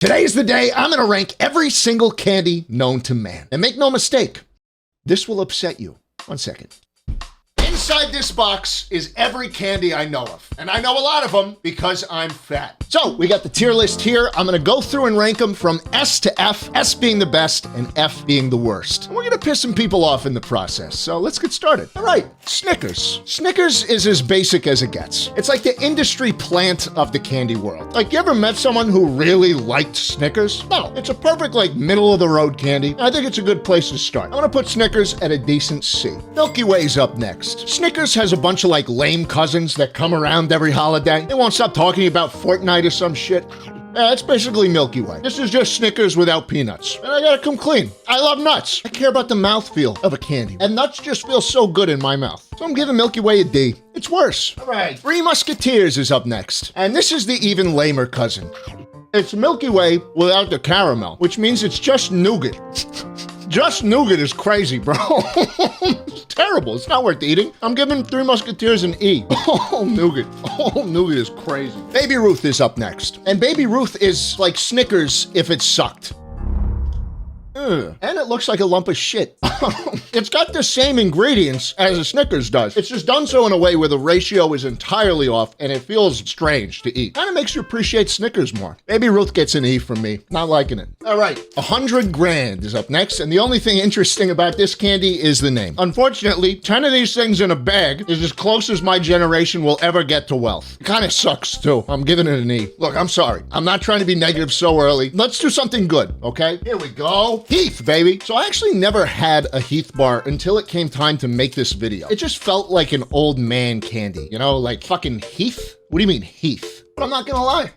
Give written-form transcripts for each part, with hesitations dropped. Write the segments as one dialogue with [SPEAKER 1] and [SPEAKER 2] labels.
[SPEAKER 1] Today is the day I'm gonna rank every single candy known to man. And make no mistake, this will upset you. 1 second. Inside this box is every candy I know of. And I know a lot of them because I'm fat. So we got the tier list here. I'm gonna go through and rank them from S to F, S being the best and F being the worst. And we're gonna piss some people off in the process. So let's get started. All right, Snickers. Snickers is as basic as it gets. It's like the industry plant of the candy world. Like, you ever met someone who really liked Snickers? No, it's a perfect, like, middle of the road candy. I think it's a good place to start. I'm gonna put Snickers at a decent C. Milky Way's up next. Snickers has a bunch of like lame cousins that come around every holiday. They won't stop talking about Fortnite or some shit. Yeah, it's basically Milky Way. This is just Snickers without peanuts. And I gotta come clean. I love nuts. I care about the mouthfeel of a candy. And nuts just feel so good in my mouth. So I'm giving Milky Way a D. It's worse. All right, Three Musketeers is up next. And this is the even lamer cousin. It's Milky Way without the caramel, which means it's just nougat. Just nougat is crazy, bro. It's terrible. It's not worth eating. I'm giving Three Musketeers an E. Oh, nougat. Oh, nougat is crazy. Baby Ruth is up next. And Baby Ruth is like Snickers if it sucked. Ugh. And it looks like a lump of shit. It's got the same ingredients as a Snickers does. It's just done so in a way where the ratio is entirely off and it feels strange to eat. Kind of makes you appreciate Snickers more. Baby Ruth gets an E from me. Not liking it. All right, 100 grand is up next. And the only thing interesting about this candy is the name. Unfortunately, 10 of these things in a bag is as close as my generation will ever get to wealth. It kind of sucks too. I'm giving it an E. Look, I'm sorry. I'm not trying to be negative so early. Let's do something good, okay? Here we go. Heath, baby. So I actually never had a Heath bar until it came time to make this video. It just felt like an old man candy, you know, like fucking Heath? What do you mean Heath? But I'm not gonna lie.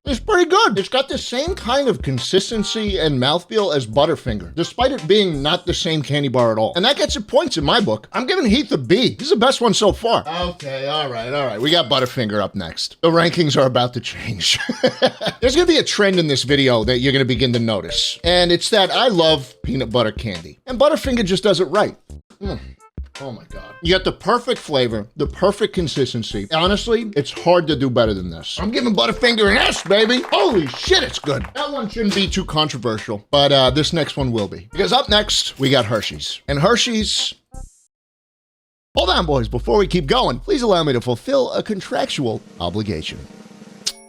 [SPEAKER 1] It's pretty good. It's got the same kind of consistency and mouthfeel as Butterfinger, despite it being not the same candy bar at all. And that gets it points in my book. I'm giving Heath a B. This is the best one so far. Okay, all right. We got Butterfinger up next. The rankings are about to change. There's gonna be a trend in this video that you're gonna begin to notice. And it's that I love peanut butter candy. And Butterfinger just does it right. Oh my God. You got the perfect flavor, the perfect consistency. Honestly, it's hard to do better than this. I'm giving Butterfinger an S, baby. Holy shit, it's good. That one shouldn't be too controversial, but this next one will be. Because up next, we got Hershey's. And Hershey's... Hold on, boys. Before we keep going, please allow me to fulfill a contractual obligation.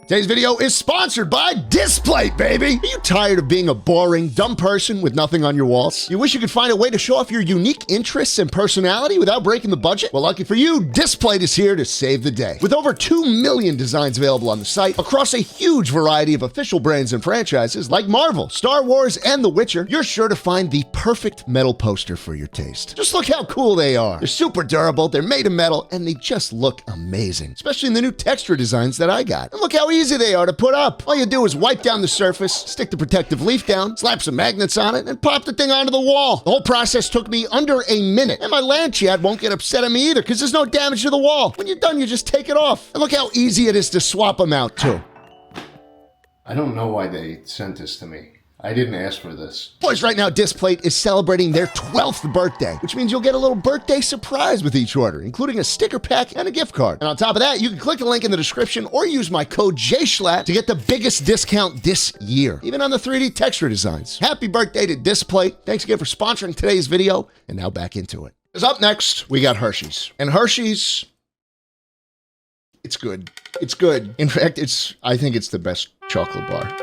[SPEAKER 1] Today's video is sponsored by Displate, baby! Are you tired of being a boring, dumb person with nothing on your walls? You wish you could find a way to show off your unique interests and personality without breaking the budget? Well, lucky for you, Displate is here to save the day. With over 2 million designs available on the site, across a huge variety of official brands and franchises like Marvel, Star Wars, and The Witcher, you're sure to find the perfect metal poster for your taste. Just look how cool they are. They're super durable, they're made of metal, and they just look amazing. Especially in the new texture designs that I got. And look how easy they are to put up. All you do is wipe down the surface, stick the protective leaf down, slap some magnets on it, and pop the thing onto the wall. The whole process took me under a minute, and my Lanchat won't get upset at me either because there's no damage to the wall. When you're done, you just take it off. And look how easy it is to swap them out too.
[SPEAKER 2] I don't know why they sent this to me. I didn't ask for this.
[SPEAKER 1] Boys, right now, Displate is celebrating their 12th birthday, which means you'll get a little birthday surprise with each order, including a sticker pack and a gift card. And on top of that, you can click the link in the description or use my code jschlatt to get the biggest discount this year, even on the 3D texture designs. Happy birthday to Displate. Thanks again for sponsoring today's video. And now back into it. Because up next, we got Hershey's. And Hershey's, it's good. It's good. In fact, I think it's the best chocolate bar.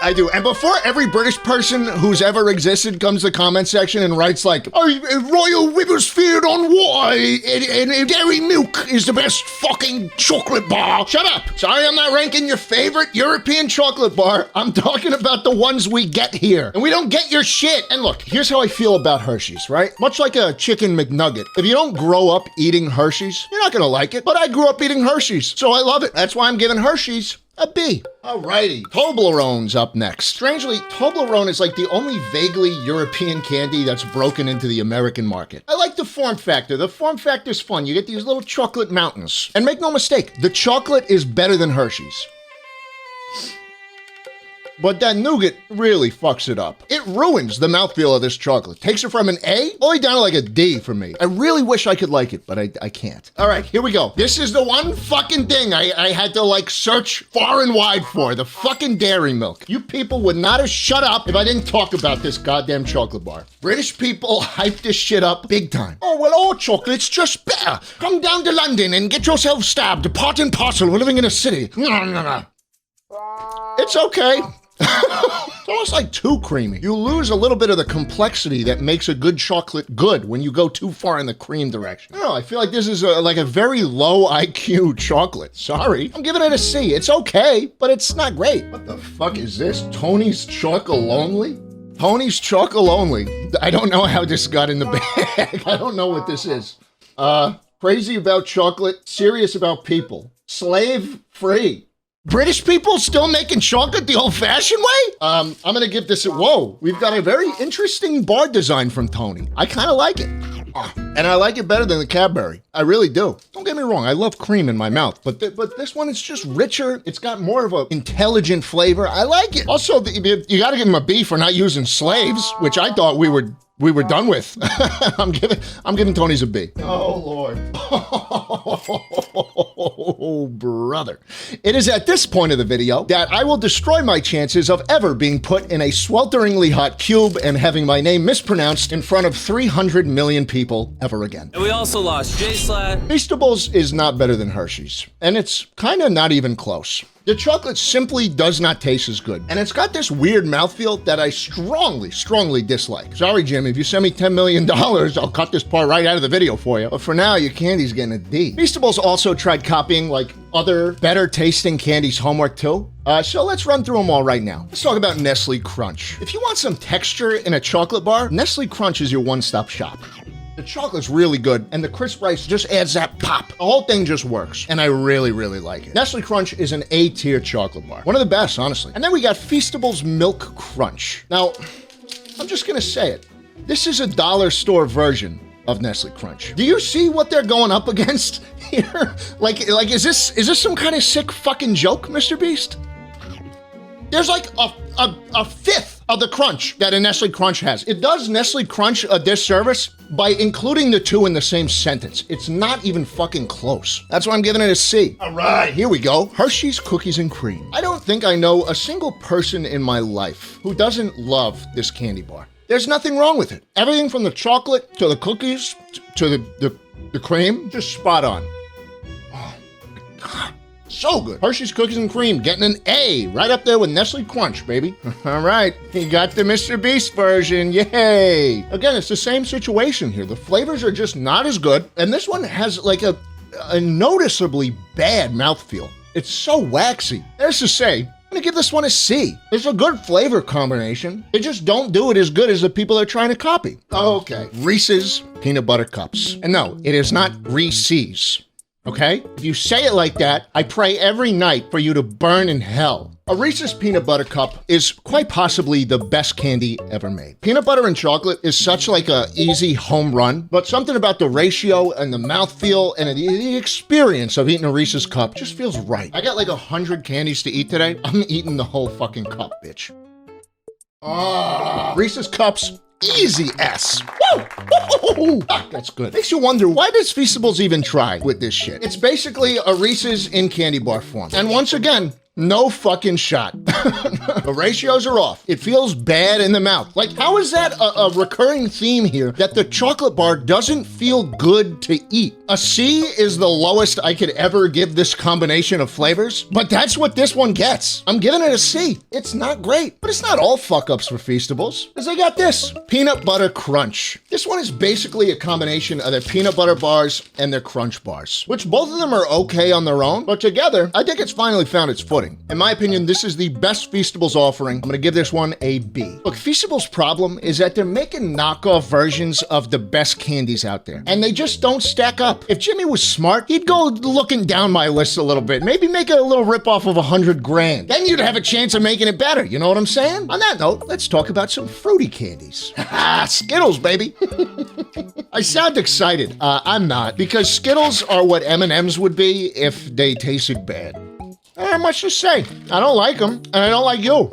[SPEAKER 1] I do. And before every British person who's ever existed comes to the comment section and writes like, oh, Royal Wibbersfield on why and Dairy Milk is the best fucking chocolate bar. Shut up. Sorry, I'm not ranking your favorite European chocolate bar. I'm talking about the ones we get here. And we don't get your shit. And look, here's how I feel about Hershey's, right? Much like a chicken McNugget. If you don't grow up eating Hershey's, you're not gonna like it. But I grew up eating Hershey's, so I love it. That's why I'm giving Hershey's a B. Alrighty, Toblerone's up next. Strangely, Toblerone is like the only vaguely European candy that's broken into the American market. I like the form factor. The form factor's fun. You get these little chocolate mountains. And make no mistake, the chocolate is better than Hershey's. but that nougat really fucks it up. It ruins the mouthfeel of this chocolate. Takes it from an A all the way down to like a D for me. I really wish I could like it, but I can't. All right, here we go. This is the one fucking thing I had to like search far and wide for, the fucking dairy milk. You people would not have shut up if I didn't talk about this goddamn chocolate bar. British people hype this shit up big time. Oh, well, all chocolate's just better. Come down to London and get yourself stabbed. Part and parcel, we're living in a city. It's okay. It's almost like too creamy. You lose a little bit of the complexity that makes a good chocolate good when you go too far in the cream direction. I don't know, I feel like this is like a very low IQ chocolate. Sorry, I'm giving it a C. It's okay, but it's not great. What the fuck is this? Tony's Chocolonely? Tony's Chocolonely. I don't know how this got in the bag. I don't know what this is. Crazy about chocolate, serious about people. Slave free. British people still making chocolate the old-fashioned way? I'm gonna give this a whoa. We've got a very interesting bar design from Tony. I kind of like it. And I like it better than the Cadbury. I really do. Don't get me wrong, I love cream in my mouth, but this one is just richer. It's got more of an intelligent flavor. I like it. Also, you gotta give him a B for not using slaves, which I thought we were done with. I'm giving Tony's a B. Oh, Lord. Oh, brother. It is at this point of the video that I will destroy my chances of ever being put in a swelteringly hot cube and having my name mispronounced in front of 300 million people ever again.
[SPEAKER 3] And we also lost jschlattLIVE.
[SPEAKER 1] Feastables is not better than Hershey's, and it's kind of not even close. The chocolate simply does not taste as good, and it's got this weird mouthfeel that I strongly dislike. Sorry, Jim, if you send me $10 million, I'll cut this part right out of the video for you. But for now, your candy's getting a D. Feastables also tried copying like other better tasting candies' homework too. So let's run through them all right now. Let's talk about Nestle Crunch. If you want some texture in a chocolate bar, Nestle Crunch is your one-stop shop. The chocolate's really good, and the crisp rice just adds that pop. The whole thing just works, and I really like it. Nestle Crunch is an A-tier chocolate bar. One of the best, honestly. And then we got Feastables Milk Crunch. Now, I'm just gonna say it. This is a dollar store version of Nestle Crunch. Do you see what they're going up against here? Like, is this some kind of sick fucking joke, Mr. Beast? There's like a fifth of the crunch that a Nestle Crunch has. It does Nestle Crunch a disservice by including the two in the same sentence. It's not even fucking close. That's why I'm giving it a C. All right, here we go. Hershey's Cookies and Cream. I don't think I know a single person in my life who doesn't love this candy bar. There's nothing wrong with it. Everything from the chocolate to the cookies to the cream, just spot on. Oh my God. So good. Hershey's Cookies and Cream getting an A, right up there with Nestle Crunch, baby. All right, you got the Mr. Beast version, yay. Again, it's the same situation here. The flavors are just not as good, and this one has like a noticeably bad mouthfeel. It's so waxy. There's to say, I'm gonna give this one a C. It's a good flavor combination. They just don't do it as good as the people they're trying to copy. Okay, Reese's Peanut Butter Cups. And no, it is not Reese's. Okay? If you say it like that, I pray every night for you to burn in hell. A Reese's Peanut Butter Cup is quite possibly the best candy ever made. Peanut butter and chocolate is such like a easy home run, but something about the ratio and the mouthfeel and the experience of eating a Reese's cup just feels right. I got like 100 candies to eat today. I'm eating the whole fucking cup, bitch. Reese's Cups, easy S. Woo! Woo! Ah, that's good. Makes you wonder, why does Feastables even try with this shit? It's basically a Reese's in candy bar form. And once again, no fucking shot. The ratios are off. It feels bad in the mouth. Like, how is that a recurring theme here that the chocolate bar doesn't feel good to eat? A C is the lowest I could ever give this combination of flavors, but that's what this one gets. I'm giving it a C. It's not great, but it's not all fuck-ups for Feastables, because they got this, Peanut Butter Crunch. This one is basically a combination of their peanut butter bars and their crunch bars, which both of them are okay on their own, but together, I think it's finally found its footing. In my opinion, this is the best Feastables offering. I'm gonna give this one a B. Look, Feastables' problem is that they're making knockoff versions of the best candies out there, and they just don't stack up. If Jimmy was smart, he'd go looking down my list a little bit, maybe make a little ripoff of 100 grand. Then you'd have a chance of making it better, you know what I'm saying? On that note, let's talk about some fruity candies. Skittles, baby. I sound excited. I'm not, because Skittles are what M&Ms would be if they tasted bad. Not much to say. I don't like them, and I don't like you.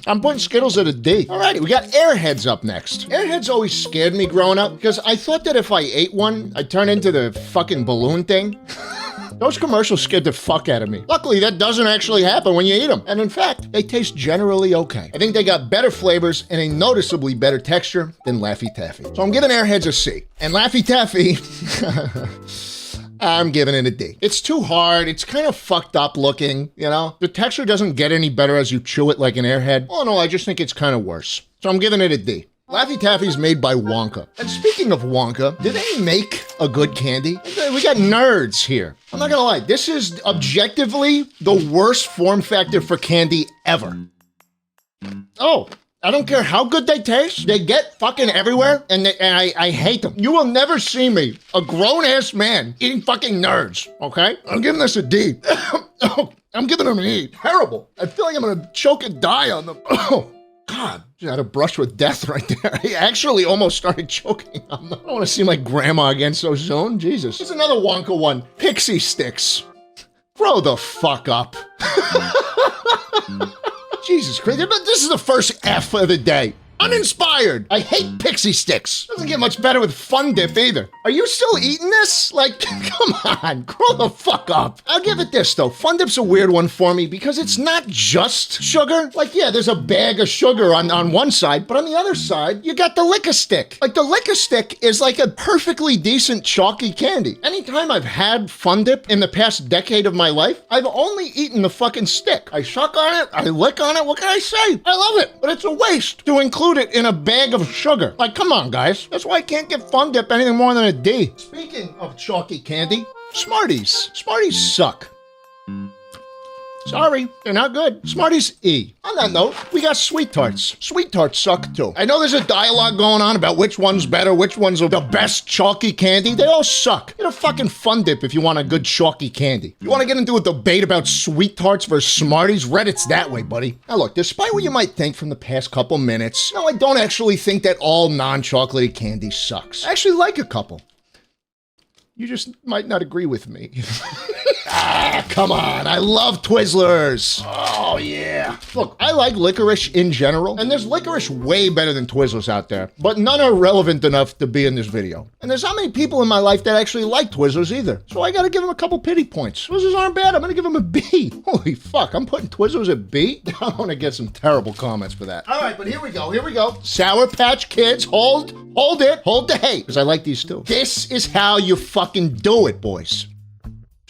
[SPEAKER 1] I'm putting Skittles at a D. Alrighty, we got Airheads up next. Airheads always scared me growing up because I thought that if I ate one, I'd turn into the fucking balloon thing. Those commercials scared the fuck out of me. Luckily, that doesn't actually happen when you eat them. And in fact, they taste generally okay. I think they got better flavors and a noticeably better texture than Laffy Taffy. So I'm giving Airheads a C. And Laffy Taffy, I'm giving it a D. It's too hard. It's kind of fucked up looking, you know? The texture doesn't get any better as you chew it like an Airhead. Oh no, I just think it's kind of worse. So I'm giving it a D. Laffy Taffy is made by Wonka. And speaking of Wonka, do they make a good candy? We got nerds here. I'm not gonna lie, this is objectively the worst form factor for candy ever. Oh, I don't care how good they taste. They get fucking everywhere, and I hate them. You will never see me, a grown-ass man, eating fucking nerds, okay? I'm giving this a D. Oh, I'm giving them an E. Terrible. I feel like I'm gonna choke and die on them. Oh. God, just had a brush with death right there. I actually almost started choking on them. I don't want to seem like grandma again so soon. Jesus. Here's another Wonka one. Pixie sticks. Grow the fuck up. Jesus Christ. But this is the first F of the day. Uninspired. I hate pixie sticks. Doesn't get much better with Fun Dip either. Are you still eating this? Like, come on, grow the fuck up. I'll give it this though. Fun Dip's a weird one for me because it's not just sugar. Like, yeah, there's a bag of sugar on one side, but on the other side, you got the Lick-a-Stick. Like, the Lick-a-Stick is like a perfectly decent chalky candy. Anytime I've had Fun Dip in the past decade of my life, I've only eaten the fucking stick. I suck on it, I lick on it, what can I say? I love it, but it's a waste to include it in a bag of sugar. Like, come on, guys. That's why I can't give Fun Dip anything more than a D. Speaking of chalky candy, Smarties. Smarties suck. Sorry, they're not good. Smarties, E. On that note, we got Sweet Tarts. Sweet Tarts suck too. I know there's a dialogue going on about which one's better, which one's the best chalky candy. They all suck. Get a fucking Fun Dip if you want a good chalky candy. You want to get into a debate about Sweet Tarts versus Smarties? Reddit's that way, buddy. Now look, despite what you might think from the past couple minutes, no, I don't actually think that all non-chocolatey candy sucks. I actually like a couple. You just might not agree with me. Ah, come on. I love Twizzlers. Oh, yeah. Look, I like licorice in general, and there's licorice way better than Twizzlers out there, but none are relevant enough to be in this video. And there's not many people in my life that actually like Twizzlers either, so I gotta give them a couple pity points. Twizzlers aren't bad. I'm gonna give them a B. Holy fuck, I'm putting Twizzlers at B? I'm gonna get some terrible comments for that. All right, but here we go. Sour Patch Kids, hold the hate, because I like these too. This is how you fucking do it, boys.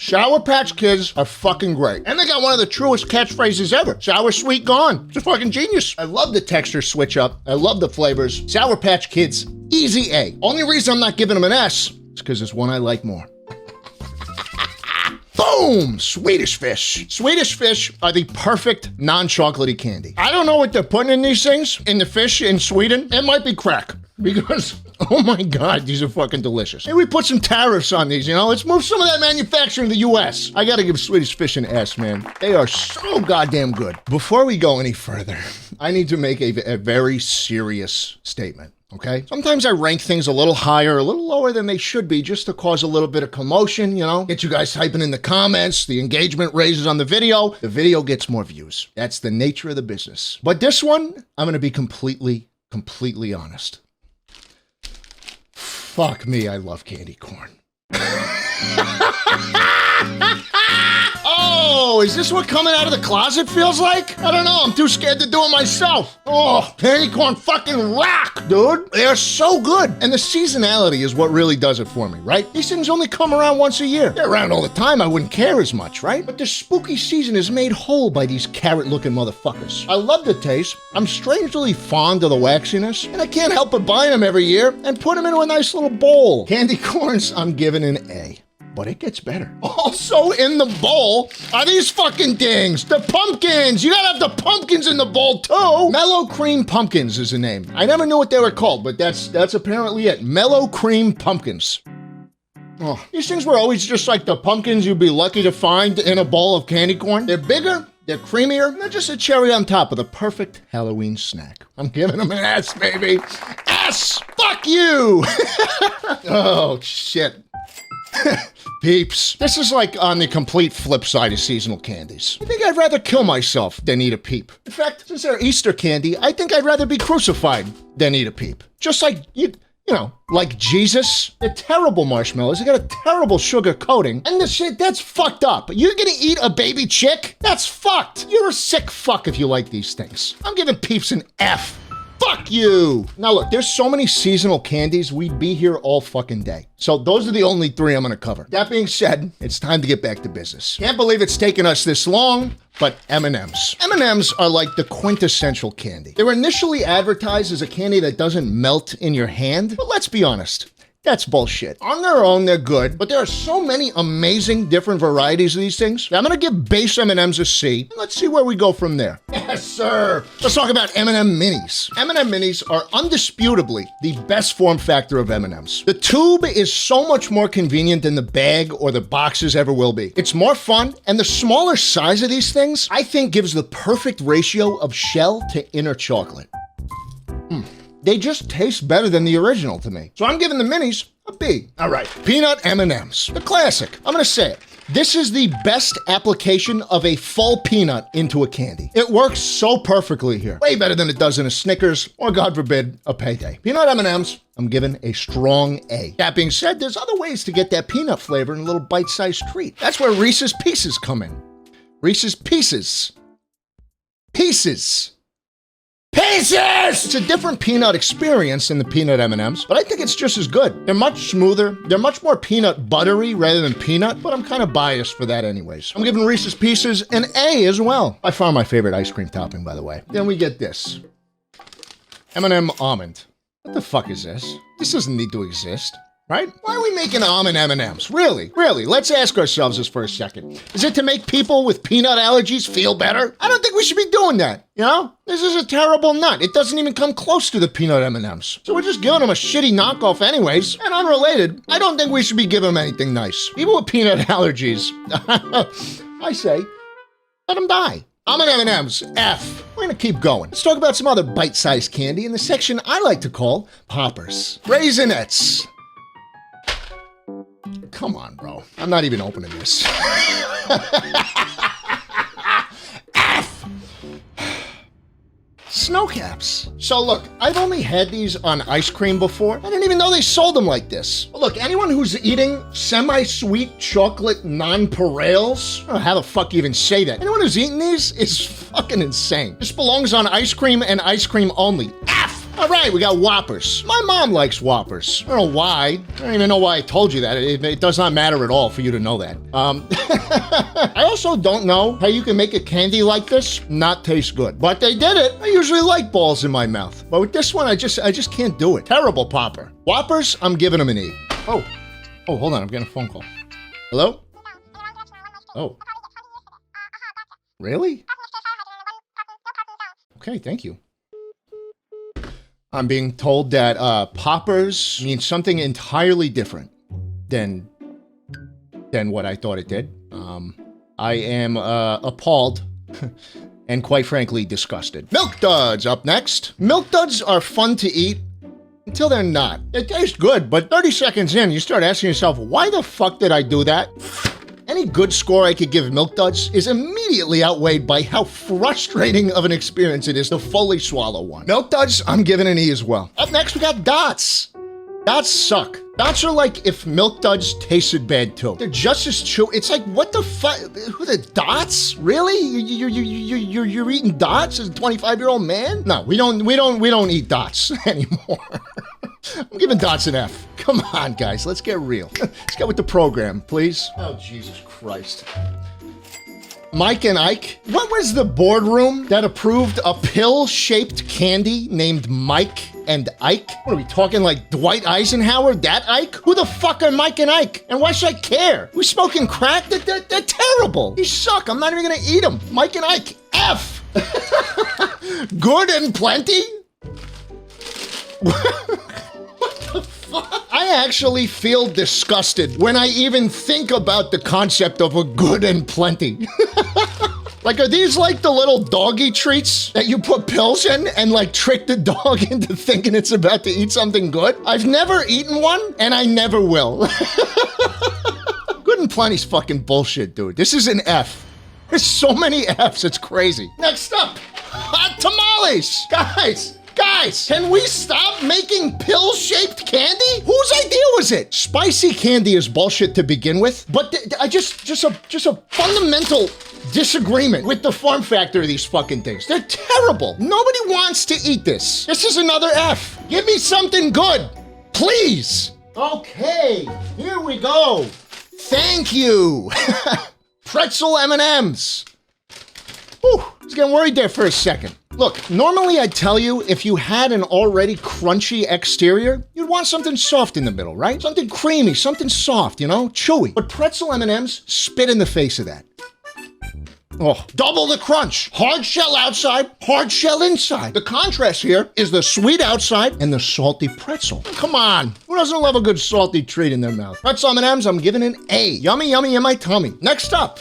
[SPEAKER 1] Sour Patch Kids are fucking great. And they got one of the truest catchphrases ever. Sour, sweet, gone. It's a fucking genius. I love the texture switch up. I love the flavors. Sour Patch Kids, easy A. Only reason I'm not giving them an S is because there's one I like more. Boom! Swedish Fish. Swedish Fish are the perfect non-chocolatey candy. I don't know what they're putting in these things, in the fish in Sweden. It might be crack. Because, oh my God, these are fucking delicious. Maybe we put some tariffs on these, you know? Let's move some of that manufacturing to the US. I gotta give Swedish Fish an S, man. They are so goddamn good. Before we go any further, I need to make a very serious statement. Okay? Sometimes I rank things a little higher, a little lower than they should be, just to cause a little bit of commotion, you know? Get you guys typing in the comments, the engagement raises on the video gets more views. That's the nature of the business. But this one, I'm gonna be completely honest. Fuck me, I love candy corn. Oh, is this what coming out of the closet feels like? I don't know, I'm too scared to do it myself. Oh, candy corn fucking rock, dude. They're so good. And the seasonality is what really does it for me, right? These things only come around once a year. They're around all the time, I wouldn't care as much, right? But the spooky season is made whole by these carrot-looking motherfuckers. I love the taste. I'm strangely fond of the waxiness, and I can't help but buy them every year and put them into a nice little bowl. Candy corns, I'm giving an A. But it gets better. Also in the bowl are these fucking things. The pumpkins. You gotta have the pumpkins in the bowl too. Mellow Cream Pumpkins is the name. I never knew what they were called, but that's apparently it. Mellow Cream Pumpkins. Oh, these things were always just like the pumpkins you'd be lucky to find in a bowl of candy corn. They're bigger, they're creamier, and they're just a cherry on top of the perfect Halloween snack. I'm giving them an S, baby. S! Fuck you! Oh, shit. Peeps. This is like on the complete flip side of seasonal candies. I think I'd rather kill myself than eat a Peep. In fact, since they're Easter candy, I think I'd rather be crucified than eat a Peep. Just like, you know, like Jesus. They're terrible marshmallows. They got a terrible sugar coating. And the shit, that's fucked up. You're gonna eat a baby chick? That's fucked. You're a sick fuck if you like these things. I'm giving Peeps an F. Fuck you! Now look, there's so many seasonal candies, we'd be here all fucking day. So those are the only 3 I'm gonna cover. That being said, it's time to get back to business. Can't believe it's taken us this long, but M&Ms. M&Ms are like the quintessential candy. They were initially advertised as a candy that doesn't melt in your hand, but let's be honest. That's bullshit. On their own, they're good, but there are so many amazing different varieties of these things. I'm gonna give base M&Ms a C, and let's see where we go from there. Yes, sir. Let's talk about M&M Minis. M&M Minis are undisputably the best form factor of M&Ms. The tube is so much more convenient than the bag or the boxes ever will be. It's more fun, and the smaller size of these things, I think, gives the perfect ratio of shell to inner chocolate. They just taste better than the original to me. So I'm giving the minis a B. All right, peanut M&Ms, the classic. I'm gonna say it. This is the best application of a full peanut into a candy. It works so perfectly here. Way better than it does in a Snickers, or God forbid, a Payday. Peanut M&Ms, I'm giving a strong A. That being said, there's other ways to get that peanut flavor in a little bite-sized treat. That's where Reese's Pieces come in. Reese's Pieces. Pieces! It's a different peanut experience than the peanut M&Ms, but I think it's just as good. They're much smoother. They're much more peanut buttery rather than peanut, but I'm kind of biased for that anyways. I'm giving Reese's Pieces an A as well. By far my favorite ice cream topping, by the way. Then we get this. M&M Almond. What the fuck is this? This doesn't need to exist. Right? Why are we making almond M&Ms? Really? Let's ask ourselves this for a second. Is it to make people with peanut allergies feel better? I don't think we should be doing that, you know? This is a terrible nut. It doesn't even come close to the peanut M&Ms. So we're just giving them a shitty knockoff anyways. And unrelated, I don't think we should be giving them anything nice. People with peanut allergies, I say, let them die. Almond M&Ms, F. We're gonna keep going. Let's talk about some other bite-sized candy in the section I like to call poppers. Raisinets. Come on, bro. I'm not even opening this. F! Snow caps. So look, I've only had these on ice cream before. I didn't even know they sold them like this. But look, anyone who's eating semi-sweet chocolate nonpareils, I don't know how the fuck you even say that. Anyone who's eating these is fucking insane. This belongs on ice cream and ice cream only. F! All right, we got Whoppers. My mom likes Whoppers. I don't know why. I don't even know why I told you that. It does not matter at all for you to know that. I also don't know how you can make a candy like this not taste good. But they did it. I usually like balls in my mouth. But with this one, I just can't do it. Terrible popper. Whoppers, I'm giving them an E. Oh, hold on. I'm getting a phone call. Hello? Oh. Really? Okay, thank you. I'm being told that poppers means something entirely different than what I thought it did. I am appalled and quite frankly disgusted. Milk Duds up next. Milk Duds are fun to eat until they're not. They taste good, but 30 seconds in, you start asking yourself, why the fuck did I do that? Any good score I could give Milk Duds is immediately outweighed by how frustrating of an experience it is to fully swallow one. Milk Duds, I'm giving an E as well. Up next, we got Dots. Dots suck. Dots are like if Milk Duds tasted bad too. They're just as chewy. It's like, what the fuck? Who the Dots? Really? You're eating Dots as a 25-year-old man? No, we don't eat Dots anymore. I'm giving Dots an F. Come on, guys, let's get real. Let's get with the program, please. Oh, Jesus Christ. Mike and Ike? What was the boardroom that approved a pill-shaped candy named Mike and Ike? What are we talking, like Dwight Eisenhower, that Ike? Who the fuck are Mike and Ike? And why should I care? We smoking crack? They're terrible. These suck. I'm not even gonna eat them. Mike and Ike, F. Good and plenty? I actually feel disgusted when I even think about the concept of a good and plenty. Like, are these like the little doggy treats that you put pills in and like trick the dog into thinking it's about to eat something good? I've never eaten one and I never will. and Plenty's fucking bullshit, dude. This is an F. There's so many Fs, it's crazy. Next up, hot tamales. Guys, can we stop making pill-shaped candy? Whose idea was it? Spicy candy is bullshit to begin with, but I just a fundamental disagreement with the form factor of these fucking things. They're terrible. Nobody wants to eat this. This is another F. Give me something good, please. Okay, here we go. Thank you. Pretzel M&Ms. Whew, I was getting worried there for a second. Look, normally I'd tell you if you had an already crunchy exterior, you'd want something soft in the middle, right? Something creamy, something soft, you know, chewy. But pretzel M&Ms spit in the face of that. Oh, double the crunch. Hard shell outside, hard shell inside. The contrast here is the sweet outside and the salty pretzel. Come on, who doesn't love a good salty treat in their mouth? Pretzel M&Ms, I'm giving an A. Yummy, yummy in my tummy. Next up.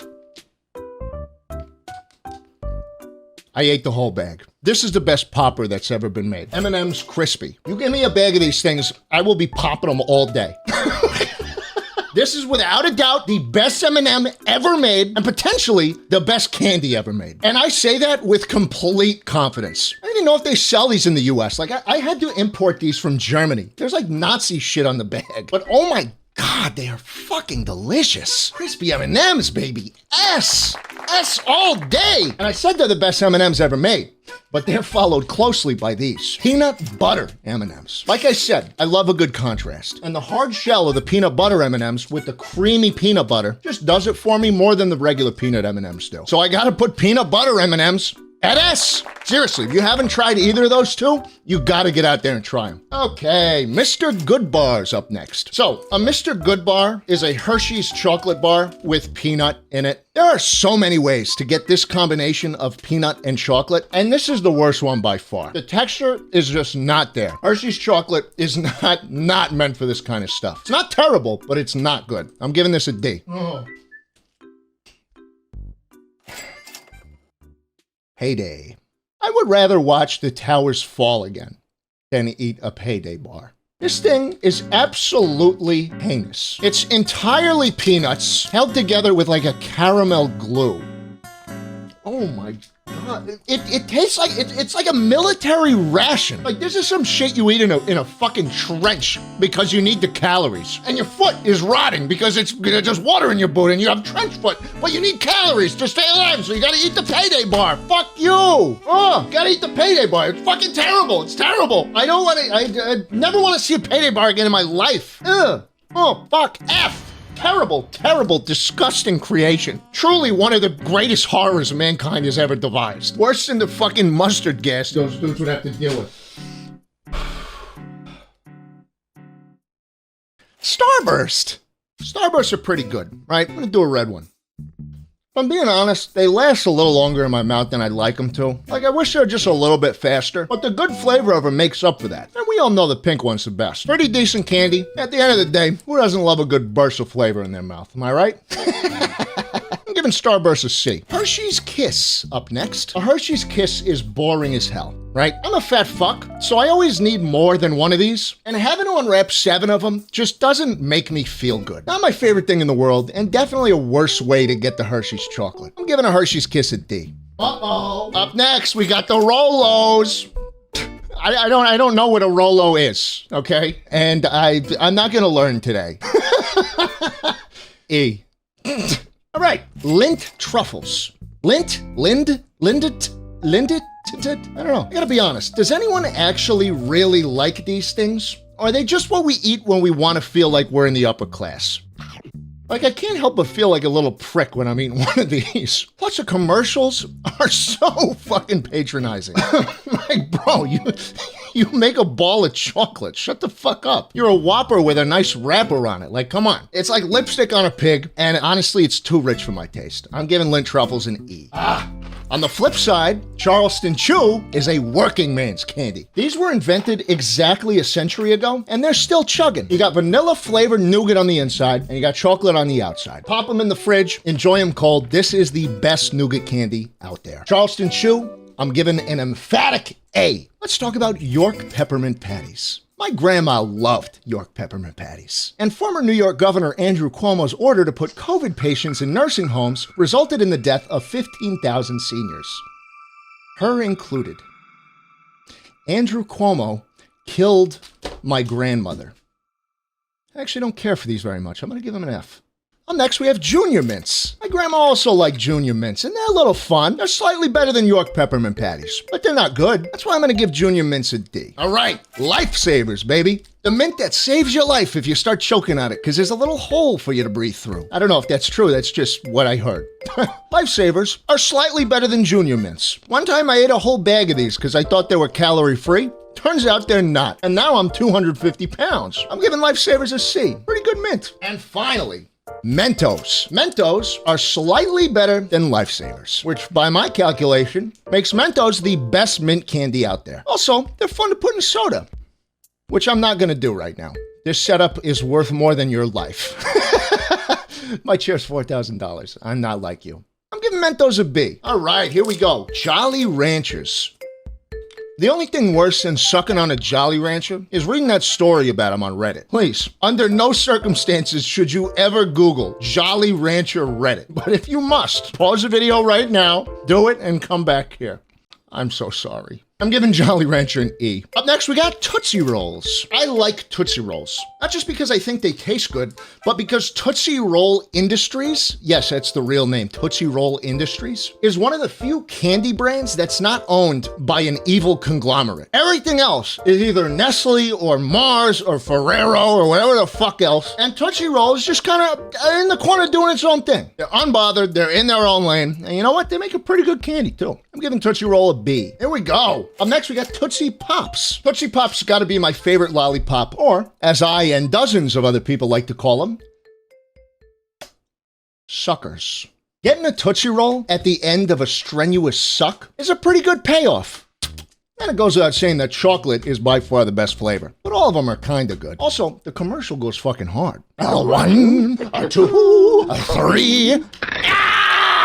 [SPEAKER 1] I ate the whole bag. This is the best popper that's ever been made. M&M's Crispy. You give me a bag of these things, I will be popping them all day. This is without a doubt the best M&M ever made and potentially the best candy ever made. And I say that with complete confidence. I don't even know if they sell these in the US. Like I had to import these from Germany. There's like Nazi shit on the bag. But oh my God, they are fucking delicious. Crispy M&Ms, baby. S all day. And I said they're the best M&Ms ever made, but they're followed closely by these peanut butter M&Ms. Like I said, I love a good contrast. And the hard shell of the peanut butter M&Ms with the creamy peanut butter just does it for me more than the regular peanut M&Ms do. So I gotta put peanut butter M&Ms at S. Seriously, if you haven't tried either of those two, you gotta get out there and try them. Okay, Mr. Good Bar's up next. So, a Mr. Good Bar is a Hershey's chocolate bar with peanut in it. There are so many ways to get this combination of peanut and chocolate, and this is the worst one by far. The texture is just not there. Hershey's chocolate is not meant for this kind of stuff. It's not terrible, but it's not good. I'm giving this a D. Oh. Heyday. I would rather watch the towers fall again than eat a Payday bar. This thing is absolutely heinous. It's entirely peanuts held together with like a caramel glue. Oh my God. It tastes like, it's like a military ration. Like this is some shit you eat in a fucking trench because you need the calories. And your foot is rotting because it's just water in your boot and you have trench foot, but you need calories to stay alive, so you gotta eat the Payday bar. Fuck you. Oh, gotta eat the Payday bar. It's fucking terrible. It's terrible. I never want to see a Payday bar again in my life. Ugh. Oh, fuck. F. Terrible, disgusting creation. Truly one of the greatest horrors mankind has ever devised. Worse than the fucking mustard gas those dudes would have to deal with. Starburst. Starbursts are pretty good, right? I'm gonna do a red one. If I'm being honest, they last a little longer in my mouth than I'd like them to. Like, I wish they were just a little bit faster, but the good flavor of them makes up for that. And we all know the pink one's the best. Pretty decent candy. At the end of the day, who doesn't love a good burst of flavor in their mouth? Am I right? I'm giving Starburst a C. Hershey's Kiss up next. A Hershey's Kiss is boring as hell, right? I'm a fat fuck, so I always need more than one of these, and having to unwrap 7 of them just doesn't make me feel good. Not my favorite thing in the world, and definitely a worse way to get the Hershey's chocolate. I'm giving a Hershey's Kiss a D. Uh-oh. Up next, we got the Rolos. I don't know what a Rolo is, okay? And I'm not gonna learn today. E. All right, Lindt truffles. Lindt? Lindit? I don't know. I gotta be honest. Does anyone actually really like these things? Or are they just what we eat when we want to feel like we're in the upper class? Like, I can't help but feel like a little prick when I'm eating one of these. Plus, the commercials are so fucking patronizing. Like, bro, you make a ball of chocolate. Shut the fuck up. You're a Whopper with a nice wrapper on it. Like, come on. It's like lipstick on a pig, and honestly, it's too rich for my taste. I'm giving Lindt truffles an E. On the flip side, Charleston Chew is a working man's candy. These were invented exactly a century ago, and they're still chugging. You got vanilla-flavored nougat on the inside, and you got chocolate on the outside. Pop them in the fridge, enjoy them cold. This is the best nougat candy out there. Charleston Chew, I'm giving an emphatic A. Let's talk about York peppermint patties. My grandma loved York peppermint patties. And former New York Governor Andrew Cuomo's order to put COVID patients in nursing homes resulted in the death of 15,000 seniors. Her included. Andrew Cuomo killed my grandmother. I actually don't care for these very much. I'm going to give them an F. Up next, we have Junior Mints. My grandma also liked Junior Mints, and they're a little fun. They're slightly better than York peppermint patties, but they're not good. That's why I'm going to give Junior Mints a D. All right, Lifesavers, baby. The mint that saves your life if you start choking on it, because there's a little hole for you to breathe through. I don't know if that's true. That's just what I heard. Lifesavers are slightly better than Junior Mints. One time I ate a whole bag of these because I thought they were calorie-free. Turns out they're not. And now I'm 250 pounds. I'm giving Lifesavers a C. Pretty good mint. And finally, Mentos. Mentos are slightly better than Lifesavers, which by my calculation makes Mentos the best mint candy out there. Also, they're fun to put in soda, which I'm not gonna do right now. This setup is worth more than your life. My chair's $4,000. I'm not like you. I'm giving Mentos a B. All right, here we go. Jolly Ranchers. The only thing worse than sucking on a Jolly Rancher is reading that story about him on Reddit. Please, under no circumstances should you ever Google Jolly Rancher Reddit. But if you must, pause the video right now, do it, and come back here. I'm so sorry. I'm giving Jolly Rancher an E. Up next, we got Tootsie Rolls. I like Tootsie Rolls. Not just because I think they taste good, but because Tootsie Roll Industries, yes, that's the real name, Tootsie Roll Industries, is one of the few candy brands that's not owned by an evil conglomerate. Everything else is either Nestle or Mars or Ferrero or whatever the fuck else, and Tootsie Roll is just kind of in the corner doing its own thing. They're unbothered, they're in their own lane, and you know what? They make a pretty good candy, too. I'm giving Tootsie Roll a B. Here we go. Up next, we got Tootsie Pops. Tootsie Pops got to be my favorite lollipop, or, as I and dozens of other people like to call them, suckers. Getting a Tootsie Roll at the end of a strenuous suck is a pretty good payoff. And it goes without saying that chocolate is by far the best flavor, but all of them are kind of good. Also, the commercial goes fucking hard. A 1, a 2, a 3.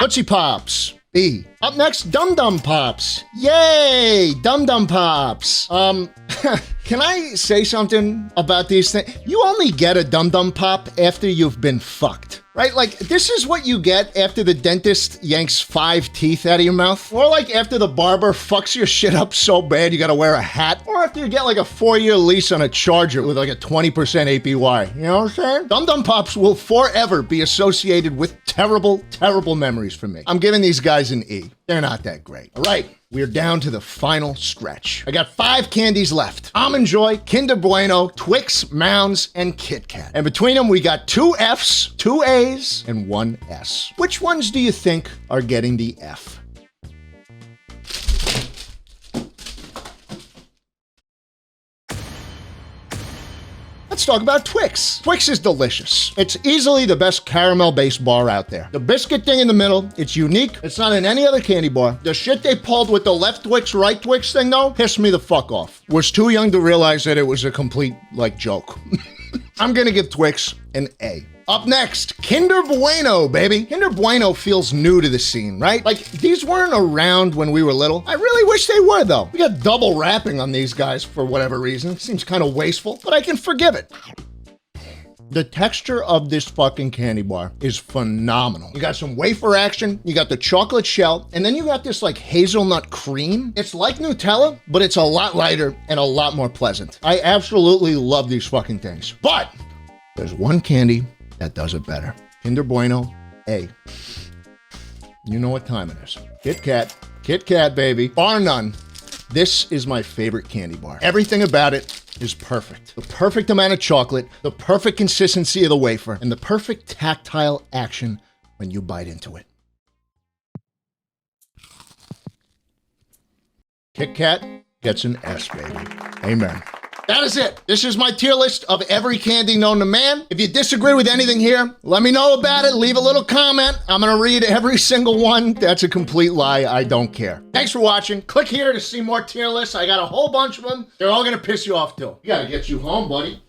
[SPEAKER 1] Tootsie Pops. B. Up next, Dum Dum Pops. Yay, Dum Dum Pops. Can I say something about these things? You only get a Dum Dum Pop after you've been fucked, right? Like, this is what you get after the dentist yanks 5 teeth out of your mouth. Or like after the barber fucks your shit up so bad you gotta wear a hat. Or after you get like a 4-year lease on a Charger with like a 20% APY. You know what I'm saying? Dum Dum Pops will forever be associated with terrible, terrible memories for me. I'm giving these guys an E. They're not that great. All right, we're down to the final stretch. I got 5 candies left. Almond Joy, Kinder Bueno, Twix, Mounds, and KitKat. And between them, we got 2 Fs, 2 As, and 1 S. Which ones do you think are getting the F? Let's talk about Twix. Twix is delicious. It's easily the best caramel-based bar out there. The biscuit thing in the middle, it's unique. It's not in any other candy bar. The shit they pulled with the left Twix, right Twix thing though, pissed me the fuck off. Was too young to realize that it was a complete, like, joke. I'm gonna give Twix an A. Up next, Kinder Bueno, baby. Kinder Bueno feels new to the scene, right? Like, these weren't around when we were little. I really wish they were, though. We got double wrapping on these guys for whatever reason. Seems kind of wasteful, but I can forgive it. The texture of this fucking candy bar is phenomenal. You got some wafer action, you got the chocolate shell, and then you got this like hazelnut cream. It's like Nutella, but it's a lot lighter and a lot more pleasant. I absolutely love these fucking things. But there's one candy that does it better. Kinder Bueno, A. You know what time it is. KitKat. KitKat, baby. Bar none. This is my favorite candy bar. Everything about it is perfect. The perfect amount of chocolate, the perfect consistency of the wafer, and the perfect tactile action when you bite into it. KitKat gets an S, baby. Amen. That is it. This is my tier list of every candy known to man. If you disagree with anything here, let me know about it. Leave a little comment. I'm gonna read every single one. That's a complete lie. I don't care. Thanks for watching. Click here to see more tier lists. I got a whole bunch of them. They're all gonna piss you off too. We gotta get you home, buddy.